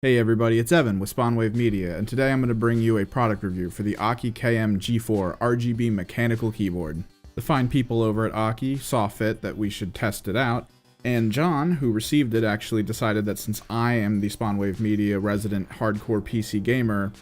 Hey everybody, it's Evan with SpawnWave Media, and today I'm going to bring you a product review for the Aukey KM-G4 RGB Mechanical Keyboard. The fine people over at Aukey saw fit that we should test it out, and John, who received it, actually decided that since I am the SpawnWave Media resident hardcore PC gamer,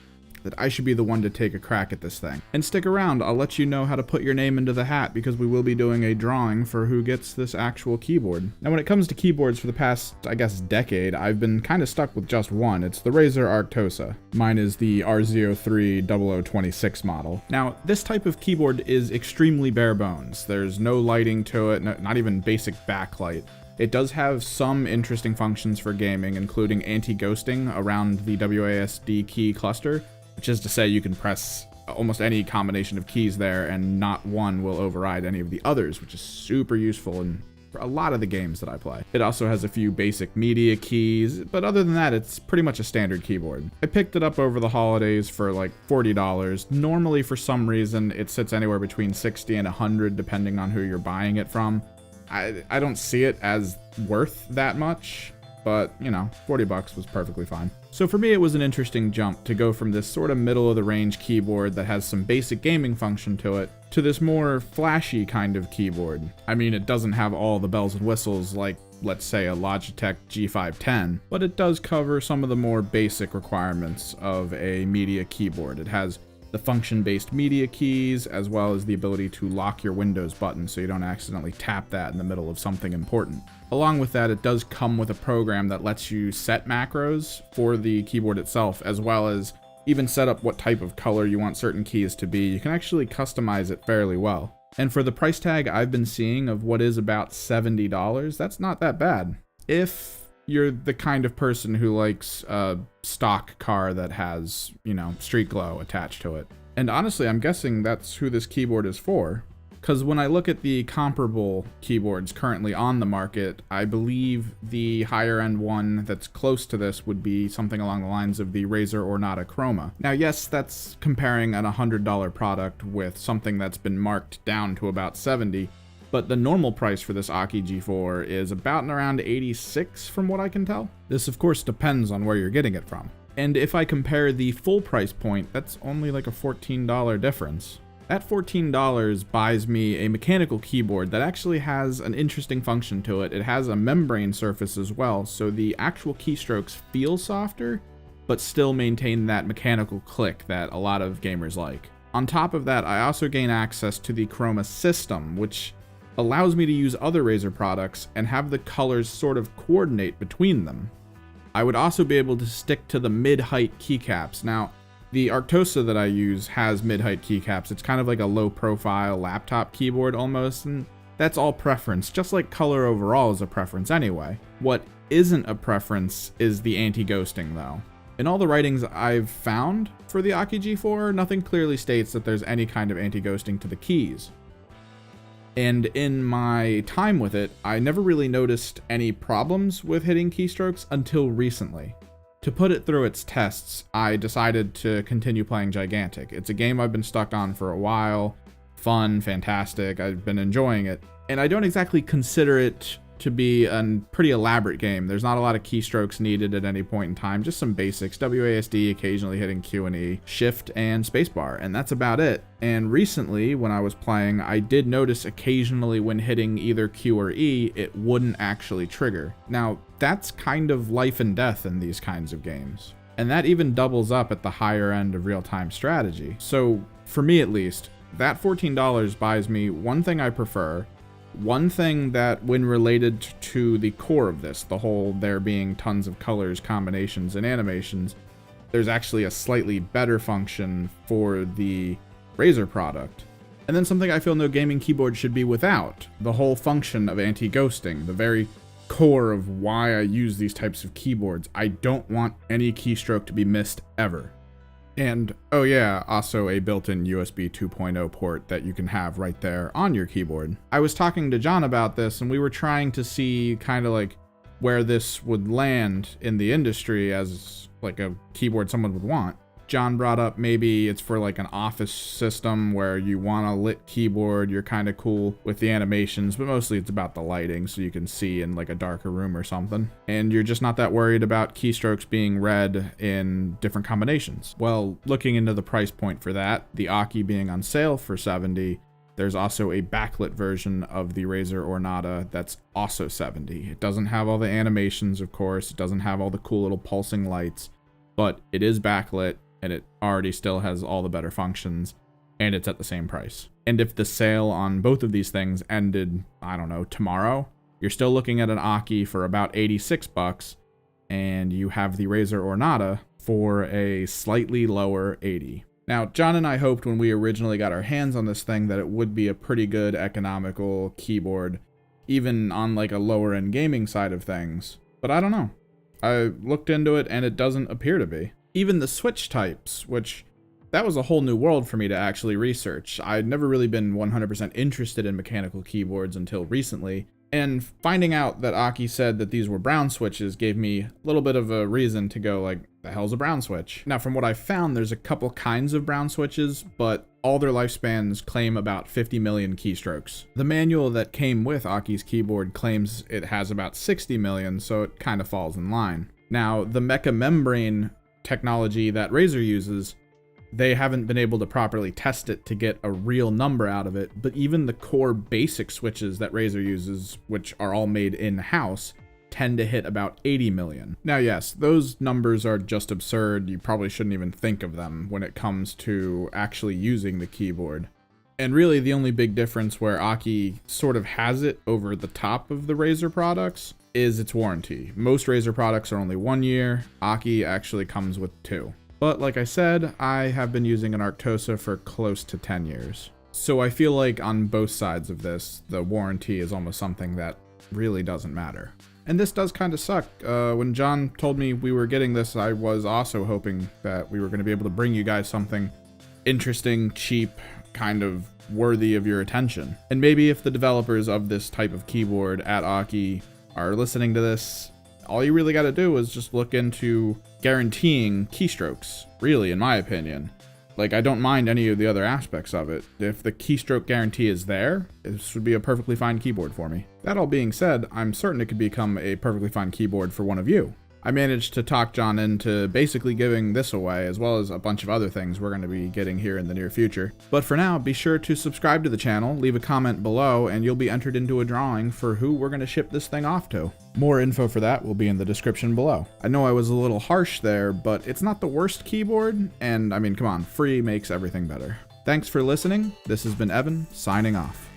that I should be the one to take a crack at this thing. And stick around, I'll let you know how to put your name into the hat because we will be doing a drawing for who gets this actual keyboard. Now when it comes to keyboards for the past, I guess, decade, I've been kind of stuck with just one. It's the Razer Arctosa. Mine is the R030026 model. Now this type of keyboard is extremely bare bones. There's no lighting to it, not even basic backlight. It does have some interesting functions for gaming, including anti-ghosting around the WASD key cluster, which is to say you can press almost any combination of keys there and not one will override any of the others, which is super useful for a lot of the games that I play. It also has a few basic media keys, but other than that, it's pretty much a standard keyboard. I picked it up over the holidays for like $40. Normally, for some reason, it sits anywhere between $60 and $100 depending on who you're buying it from. I don't see it as worth that much, but, you know, 40 bucks was perfectly fine. So for me, it was an interesting jump to go from this sort of middle-of-the-range keyboard that has some basic gaming function to it, to this more flashy kind of keyboard. I mean, it doesn't have all the bells and whistles like, let's say, a Logitech G510, but it does cover some of the more basic requirements of a media keyboard. It has the function-based media keys, as well as the ability to lock your Windows button so you don't accidentally tap that in the middle of something important. Along with that, it does come with a program that lets you set macros for the keyboard itself, as well as even set up what type of color you want certain keys to be. You can actually customize it fairly well. And for the price tag I've been seeing of what is about $70, that's not that bad. If you're the kind of person who likes a stock car that has, you know, street glow attached to it. And honestly, I'm guessing that's who this keyboard is for. Because when I look at the comparable keyboards currently on the market, I believe the higher end one that's close to this would be something along the lines of the Razer Ornata Chroma. Now yes, that's comparing an $100 product with something that's been marked down to about $70, but the normal price for this Aukey G4 is about and around $86 from what I can tell. This of course depends on where you're getting it from. And if I compare the full price point, that's only like a $14 difference. That $14 buys me a mechanical keyboard that actually has an interesting function to it. It has a membrane surface as well, so the actual keystrokes feel softer, but still maintain that mechanical click that a lot of gamers like. On top of that, I also gain access to the Chroma system, which allows me to use other Razer products and have the colors sort of coordinate between them. I would also be able to stick to the mid-height keycaps. Now, the Arctosa that I use has mid-height keycaps. It's kind of like a low-profile laptop keyboard almost, and that's all preference, just like color overall is a preference anyway. What isn't a preference is the anti-ghosting though. In all the writings I've found for the Aukey G4, nothing clearly states that there's any kind of anti-ghosting to the keys. And in my time with it, I never really noticed any problems with hitting keystrokes until recently. To put it through its tests, I decided to continue playing Gigantic. It's a game I've been stuck on for a while. Fun, fantastic, I've been enjoying it. And I don't exactly consider it to be a pretty elaborate game. There's not a lot of keystrokes needed at any point in time, just some basics, WASD, occasionally hitting Q and E, Shift, and Spacebar, and that's about it. And recently, when I was playing, I did notice occasionally when hitting either Q or E, it wouldn't actually trigger. Now, that's kind of life and death in these kinds of games. And that even doubles up at the higher end of real-time strategy. So, for me at least, that $14 buys me one thing I prefer, one thing that, when related to the core of this, the whole there being tons of colors, combinations, and animations, there's actually a slightly better function for the Razer product. And then something I feel no gaming keyboard should be without, the whole function of anti-ghosting, the very core of why I use these types of keyboards. I don't want any keystroke to be missed ever. And, oh yeah, also a built-in USB 2.0 port that you can have right there on your keyboard. I was talking to John about this, and we were trying to see kind of like where this would land in the industry as like a keyboard someone would want. John brought up maybe it's for like an office system where you want a lit keyboard, you're kind of cool with the animations, but mostly it's about the lighting so you can see in like a darker room or something. And you're just not that worried about keystrokes being read in different combinations. Well, looking into the price point for that, the Aukey being on sale for $70, there's also a backlit version of the Razer Ornata that's also $70. It doesn't have all the animations, of course. It doesn't have all the cool little pulsing lights, but it is backlit and it already still has all the better functions, and it's at the same price. And if the sale on both of these things ended, I don't know, tomorrow, you're still looking at an Aukey for about $86, and you have the Razer Ornata for a slightly lower $80. Now, John and I hoped when we originally got our hands on this thing that it would be a pretty good economical keyboard, even on like a lower end gaming side of things, but I don't know. I looked into it and it doesn't appear to be. Even the switch types, which that was a whole new world for me to actually research. I'd never really been 100% interested in mechanical keyboards until recently, and finding out that Aukey said that these were brown switches gave me a little bit of a reason to go like, the hell's a brown switch? Now, from what I found, there's a couple kinds of brown switches, but all their lifespans claim about 50 million keystrokes. The manual that came with Aukey's keyboard claims it has about 60 million, so it kind of falls in line. Now, the mecha membrane technology that Razer uses, they haven't been able to properly test it to get a real number out of it, but even the core basic switches that Razer uses, which are all made in-house, tend to hit about 80 million. Now, yes, those numbers are just absurd. You probably shouldn't even think of them when it comes to actually using the keyboard. And really, the only big difference where Aukey sort of has it over the top of the Razer products is its warranty. Most Razer products are only 1 year. Aukey actually comes with 2. But like I said, I have been using an Arctosa for close to 10 years. So I feel like on both sides of this, the warranty is almost something that really doesn't matter. And this does kind of suck. When John told me we were getting this, I was also hoping that we were going to be able to bring you guys something interesting, cheap, kind of worthy of your attention. And maybe if the developers of this type of keyboard at Aukey are listening to this, all you really got to do is just look into guaranteeing keystrokes, really, in my opinion. Like, I don't mind any of the other aspects of it. If the keystroke guarantee is there, this would be a perfectly fine keyboard for me. That all being said, I'm certain it could become a perfectly fine keyboard for one of you. I managed to talk John into basically giving this away, as well as a bunch of other things we're going to be getting here in the near future. But for now, be sure to subscribe to the channel, leave a comment below, and you'll be entered into a drawing for who we're going to ship this thing off to. More info for that will be in the description below. I know I was a little harsh there, but it's not the worst keyboard, and I mean, come on, free makes everything better. Thanks for listening. This has been Evan, signing off.